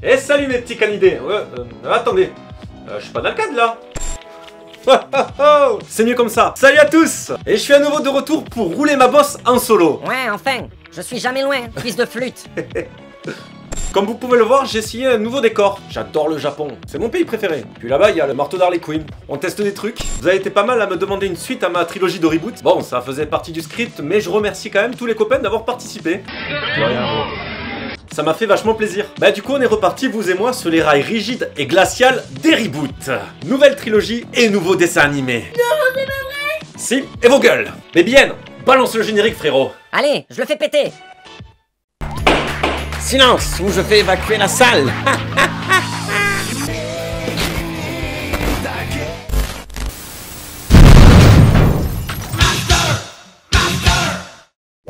Eh salut mes petits canidés. Attendez, je suis pas dans le cadre là. C'est mieux comme ça. Salut à tous. Et je suis à nouveau de retour pour rouler ma bosse en solo. Ouais, enfin, je suis jamais loin, fils de flûte. Comme vous pouvez le voir, j'ai essayé un nouveau décor. J'adore le Japon, c'est mon pays préféré. Puis là-bas, il y a le marteau d'Harley Quinn. On teste des trucs. Vous avez été pas mal à me demander une suite à ma trilogie de reboot. Bon, ça faisait partie du script, mais je remercie quand même tous les copains d'avoir participé. Ça m'a fait vachement plaisir. Bah du coup on est reparti, vous et moi, sur les rails rigides et glaciales des reboots. Nouvelle trilogie et nouveau dessin animé. Non, c'est pas vrai. Si, et vos gueules. Mais bien, balance le générique frérot. Allez, je le fais péter. Silence, ou je fais évacuer la salle.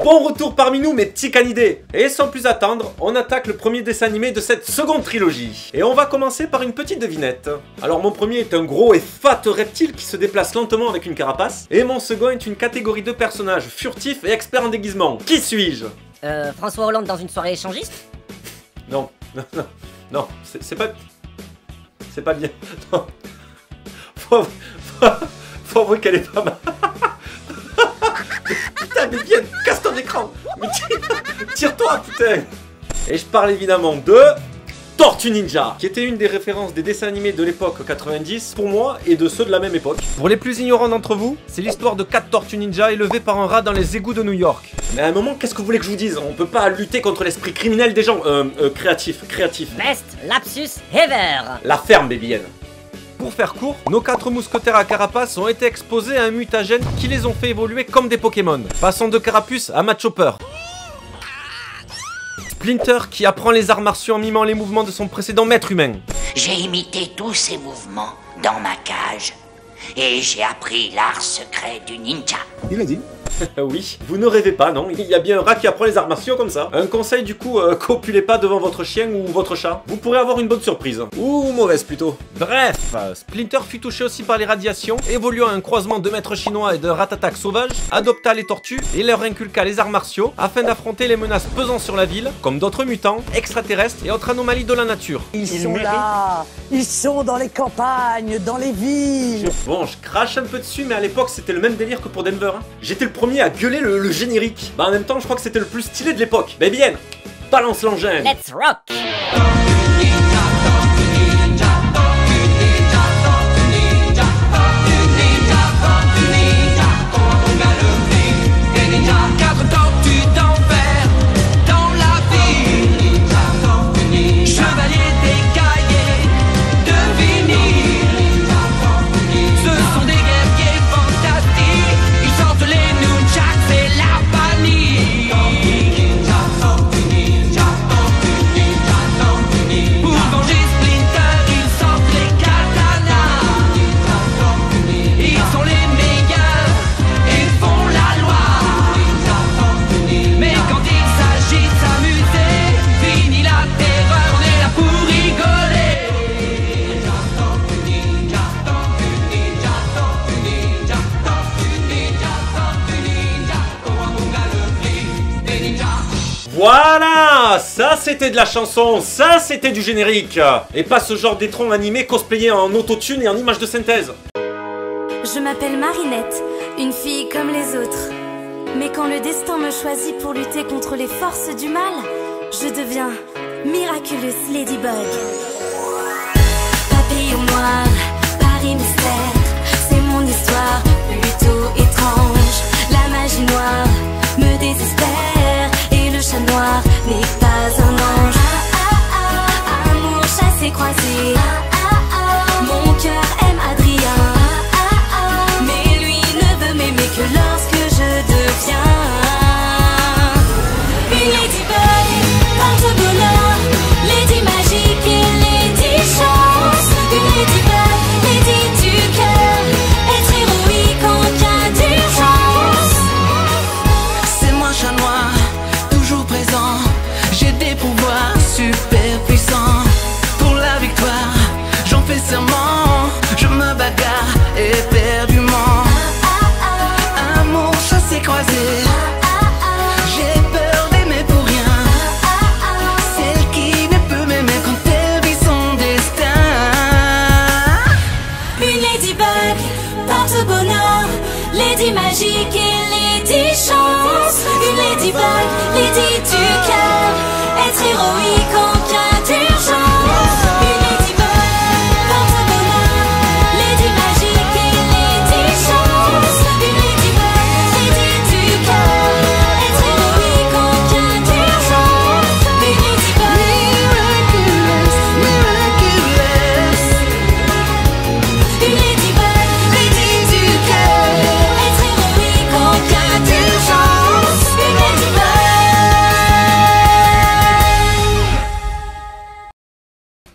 Bon retour parmi nous mes petits canidés. Et sans plus attendre, on attaque le premier dessin animé de cette seconde trilogie. Et on va commencer par une petite devinette. Alors mon premier est un gros et fat reptile qui se déplace lentement avec une carapace. Et mon second est une catégorie de personnages furtifs et experts en déguisement. Qui suis-je? François Hollande dans une soirée échangiste? Non, non, c'est pas... C'est pas bien. Non. Faut avouer qu'elle est pas mal. Putain, mais bien, casse ton écran. Mais tire-toi, putain. Et je parle évidemment de... Tortue Ninja, qui était une des références des dessins animés de l'époque 90 pour moi et de ceux de la même époque. Pour les plus ignorants d'entre vous, c'est l'histoire de 4 tortues ninja élevées par un rat dans les égouts de New York. Mais à un moment, qu'est-ce que vous voulez que je vous dise? On peut pas lutter contre l'esprit criminel des gens. Créatif. Best lapsus ever. La ferme, babyenne. Pour faire court, nos 4 mousquetaires à carapace ont été exposés à un mutagène qui les ont fait évoluer comme des Pokémon. Passons de Carapuce à Machopper. Splinter qui apprend les arts martiaux en mimant les mouvements de son précédent maître humain. J'ai imité tous ces mouvements dans ma cage et j'ai appris l'art secret du ninja. Il a dit. Oui, vous ne rêvez pas, non? Il y a bien un rat qui apprend les arts martiaux comme ça. Un conseil du coup, copulez pas devant votre chien ou votre chat. Vous pourrez avoir une bonne surprise. Ou mauvaise plutôt. Bref, Splinter fut touché aussi par les radiations, évoluant à un croisement de maître chinois et de rat-attaque sauvage, adopta les tortues et leur inculqua les arts martiaux afin d'affronter les menaces pesant sur la ville, comme d'autres mutants, extraterrestres et autres anomalies de la nature. Ils sont là, ils sont dans les campagnes, dans les villes. Bon, je crache un peu dessus, mais à l'époque c'était le même délire que pour Denver. Hein. J'étais le premier à gueuler le générique. Bah en même temps, je crois que c'était le plus stylé de l'époque. Mais bien, balance l'engin. Let's rock. Voilà, ça c'était de la chanson, ça c'était du générique. Et pas ce genre d'étron animé cosplayé en autotune et en image de synthèse. Je m'appelle Marinette, une fille comme les autres. Mais quand le destin me choisit pour lutter contre les forces du mal, je deviens Miraculous Ladybug. Papillon noir, Paris mystère, c'est mon histoire plutôt étrange. La magie noire me désespère. Le chat noir n'est pas un ange. Amour chassé croisé. Mon cœur aime Adrien. Mais lui ne veut m'aimer que lorsque je deviens une ladybug, porte-bonheur, lady magique et lady chance. Une ladybug, lady du cœur, être héroïque en cas d'urgence. C'est moi chat noir, présent, j'ai des pouvoirs super puissants. Pour la victoire,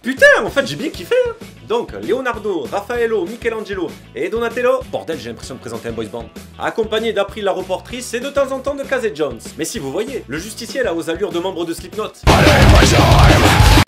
Putain, en fait, j'ai bien kiffé. Hein. Donc, Leonardo, Raffaello, Michelangelo et Donatello, bordel, j'ai l'impression de présenter un boys band, accompagné d'April la reportrice et de temps en temps de Casey Jones. Mais si vous voyez, le justicier là aux allures de membres de Slipknot,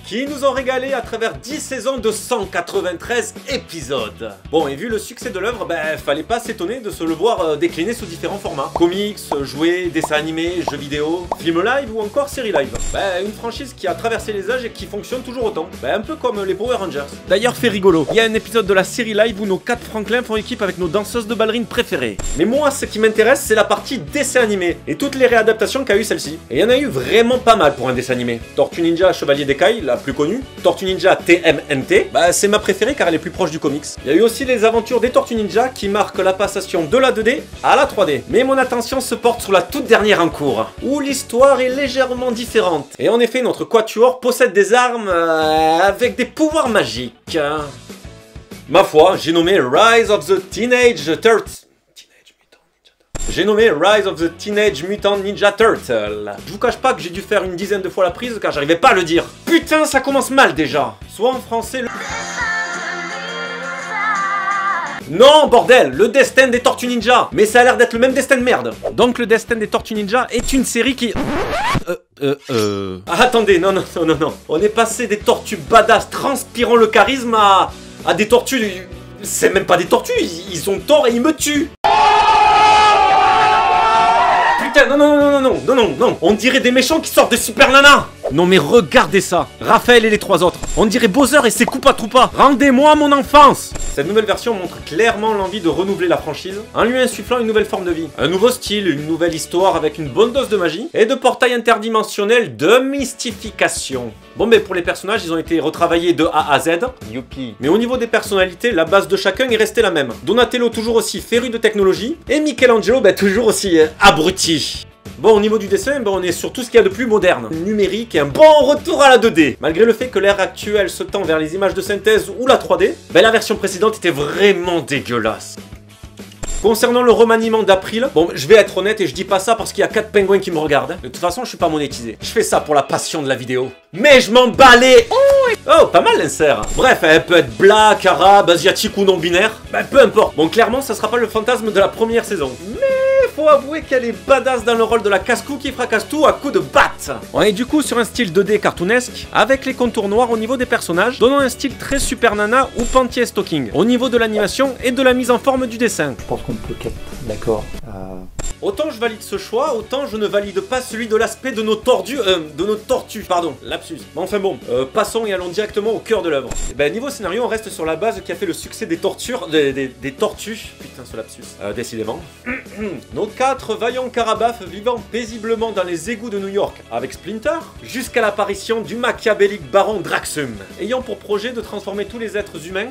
qui nous ont régalé à travers 10 saisons de 193 épisodes. Bon, et vu le succès de l'œuvre, fallait pas s'étonner de se le voir décliner sous différents formats. Comics, jouets, dessins animés, jeux vidéo, films live ou encore séries live. Une franchise qui a traversé les âges et qui fonctionne toujours autant. Un peu comme les Power Rangers. D'ailleurs, fait rigolo, il y a un épisode de la série live où nos 4 Franklin font équipe avec nos danseuses de ballerines préférées. Mais moi, ce qui m'intéresse, c'est la partie dessin animé et toutes les réadaptations qu'a eu celle-ci. Et il y en a eu vraiment pas mal pour un dessin animé. Tortue Ninja Chevalier d'Écaille, la plus connue. Tortue Ninja TMNT, c'est ma préférée car elle est plus proche du comics. Il y a eu aussi les aventures des Tortues Ninja qui marquent la passation de la 2D à la 3D. Mais mon attention se porte sur la toute dernière en cours, où l'histoire est légèrement différente. Et en effet, notre quatuor possède des armes avec des pouvoirs magiques. Ma foi, j'ai nommé Rise of the Teenage Turtles. J'ai nommé Rise of the Teenage Mutant Ninja Turtle. Je vous cache pas que j'ai dû faire une dizaine de fois la prise car j'arrivais pas à le dire. Putain, ça commence mal déjà. Soit en français le... Non, bordel, le destin des Tortues Ninja. Mais ça a l'air d'être le même destin de merde. Donc le destin des Tortues Ninja est une série qui... attendez, non. On est passé des tortues badass transpirant le charisme à des tortues... C'est même pas des tortues, ils ont tort et ils me tuent. Putain, non, on dirait des méchants qui sortent de Super Nana. Non mais regardez ça, Raphaël et les 3 autres. On dirait Bowser et ses Koopa Troopa. Rendez-moi mon enfance. Cette nouvelle version montre clairement l'envie de renouveler la franchise en lui insufflant une nouvelle forme de vie. Un nouveau style, une nouvelle histoire avec une bonne dose de magie et de portail interdimensionnel de mystification. Bon pour les personnages, ils ont été retravaillés de A à Z. Youpi. Mais au niveau des personnalités, la base de chacun est restée la même. Donatello toujours aussi féru de technologie et Michelangelo toujours aussi abruti. Bon, au niveau du dessin, on est sur tout ce qu'il y a de plus moderne, numérique et un bon retour à la 2D. Malgré le fait que l'ère actuelle se tend vers les images de synthèse ou la 3D, la version précédente était vraiment dégueulasse. Concernant le remaniement d'April, je vais être honnête et je dis pas ça parce qu'il y a 4 pingouins qui me regardent. De toute façon, je suis pas monétisé. Je fais ça pour la passion de la vidéo. Mais je m'en bats les... Oh, pas mal l'insert. Bref, elle peut être black, arabe, asiatique ou non-binaire. Peu importe. Bon, clairement, ça sera pas le fantasme de la première saison. Mais faut avouer qu'elle est badass dans le rôle de la casse-cou qui fracasse tout à coups de batte. On est du coup sur un style 2D cartoonesque, avec les contours noirs au niveau des personnages, donnant un style très Super Nana ou Panty Stocking, au niveau de l'animation et de la mise en forme du dessin. Je pense qu'on peut capter, d'accord. Autant je valide ce choix, autant je ne valide pas celui de l'aspect de nos tortues, pardon, lapsus. Mais enfin bon, passons et allons directement au cœur de l'œuvre. Niveau scénario, on reste sur la base qui a fait le succès des tortues, putain ce lapsus, décidément. Nos 4 vaillants carabafes vivant paisiblement dans les égouts de New York avec Splinter, jusqu'à l'apparition du machiavélique baron Draxum, ayant pour projet de transformer tous les êtres humains...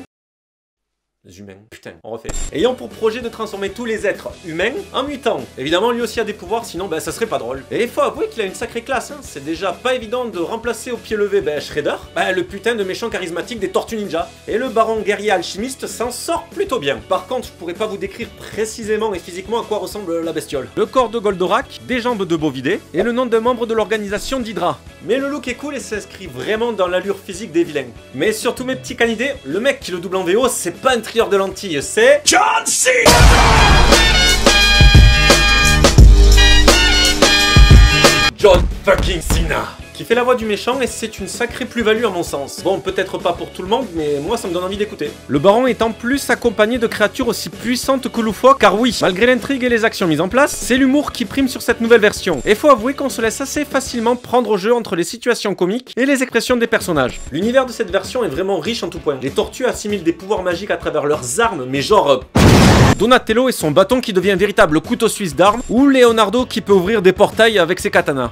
Putain, on refait. Ayant pour projet de transformer tous les êtres humains en mutants. Évidemment, lui aussi a des pouvoirs, sinon ça serait pas drôle. Et il faut avouer qu'il a une sacrée classe, hein. C'est déjà pas évident de remplacer au pied levé Shredder, le putain de méchant charismatique des Tortues Ninja. Et le baron guerrier alchimiste s'en sort plutôt bien. Par contre, je pourrais pas vous décrire précisément et physiquement à quoi ressemble la bestiole. Le corps de Goldorak, des jambes de Bovidé, et le nom d'un membre de l'organisation d'Hydra. Mais le look est cool et s'inscrit vraiment dans l'allure physique des vilains. Mais surtout mes petits canidés, le mec qui le double en VO, c'est pas un trieur de lentilles, c'est... John Cena! John fucking Cena! Qui fait la voix du méchant et c'est une sacrée plus-value à mon sens. Bon, peut-être pas pour tout le monde, mais moi ça me donne envie d'écouter. Le baron est en plus accompagné de créatures aussi puissantes que loufoques, car oui, malgré l'intrigue et les actions mises en place, c'est l'humour qui prime sur cette nouvelle version. Et faut avouer qu'on se laisse assez facilement prendre au jeu entre les situations comiques et les expressions des personnages. L'univers de cette version est vraiment riche en tout point. Les tortues assimilent des pouvoirs magiques à travers leurs armes, mais genre... Donatello et son bâton qui devient un véritable couteau suisse d'armes, ou Leonardo qui peut ouvrir des portails avec ses katanas.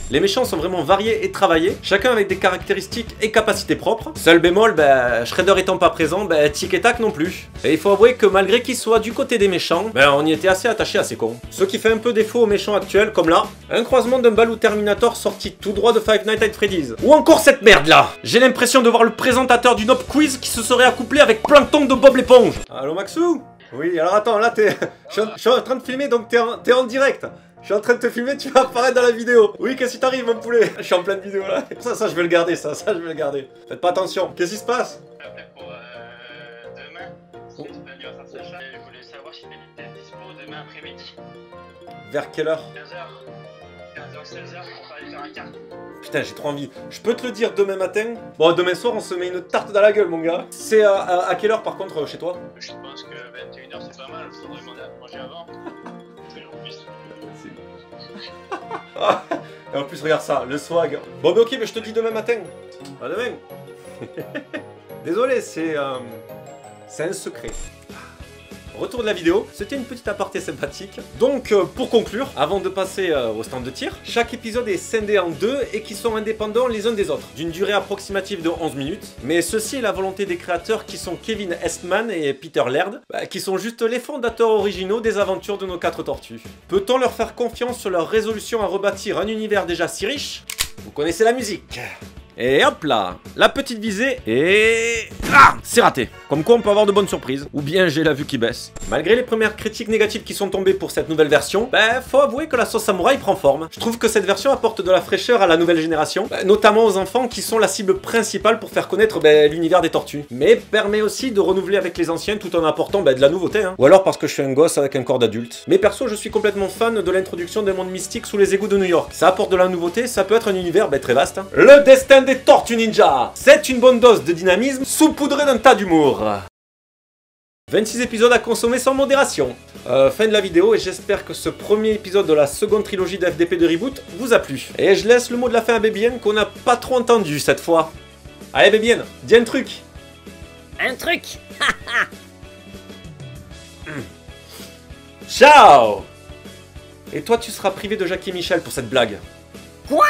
Les méchants sont vraiment variés et travaillés, chacun avec des caractéristiques et capacités propres. Seul bémol, Shredder étant pas présent, Tic et Tac non plus. Et il faut avouer que malgré qu'il soit du côté des méchants, on y était assez attaché à ces cons. Ce qui fait un peu défaut aux méchants actuels, comme là, un croisement d'un Baloo Terminator sorti tout droit de Five Nights at Freddy's. Ou encore cette merde là. J'ai l'impression de voir le présentateur du Nop Quiz qui se serait accouplé avec Plankton de Bob l'éponge. Allô Maxou? Oui, alors attends, là je suis en train de filmer donc t'es en direct. Je suis en train de te filmer, tu vas apparaître dans la vidéo. Oui, qu'est-ce qui t'arrive, mon poulet? Je suis en pleine vidéo là. Ça, je vais le garder, ça, je vais le garder. Faites pas attention. Qu'est-ce qui se passe? Pour demain, c'est l'anniversaire de Sacha et je voulais savoir s'il était dispo demain après-midi. Vers quelle heure? 15h, 16h, on va aller faire un quart. Putain, j'ai trop envie. Je peux te le dire demain matin. Bon, demain soir, on se met une tarte dans la gueule, mon gars. C'est à quelle heure, par contre, chez toi? Je pense que 21h c'est pas mal, faudrait demander à manger avant. Et en plus... Et en plus, regarde ça, le swag. Bon, mais ok, mais je te dis demain matin. À demain. Désolé, c'est un secret. Retour de la vidéo, c'était une petite aparté sympathique. Donc pour conclure, avant de passer au stand de tir, chaque épisode est scindé en deux et qui sont indépendants les uns des autres, d'une durée approximative de 11 minutes. Mais ceci est la volonté des créateurs qui sont Kevin Eastman et Peter Laird, qui sont juste les fondateurs originaux des aventures de nos 4 tortues. Peut-on leur faire confiance sur leur résolution à rebâtir un univers déjà si riche? Vous connaissez la musique. Et hop là, la petite visée et... Ah, c'est raté. Comme quoi on peut avoir de bonnes surprises. Ou bien j'ai la vue qui baisse. Malgré les premières critiques négatives qui sont tombées pour cette nouvelle version, faut avouer que la sauce samouraï prend forme. Je trouve que cette version apporte de la fraîcheur à la nouvelle génération, notamment aux enfants qui sont la cible principale pour faire connaître l'univers des tortues. Mais permet aussi de renouveler avec les anciens tout en apportant de la nouveauté. Ou alors parce que je suis un gosse avec un corps d'adulte. Mais perso, je suis complètement fan de l'introduction d'un monde mystique sous les égouts de New York. Ça apporte de la nouveauté, ça peut être un univers très vaste. Le destin des Tortues Ninja, c'est une bonne dose de dynamisme saupoudrée d'un tas d'humour. 26 épisodes à consommer sans modération. Fin de la vidéo et j'espère que ce premier épisode de la seconde trilogie d'FDP de Reboot vous a plu. Et je laisse le mot de la fin à Babyenne qu'on n'a pas trop entendu cette fois. Allez Babyenne, dis un truc. Un truc. Ciao. Et toi tu seras privé de Jackie et Michel pour cette blague. Quoi?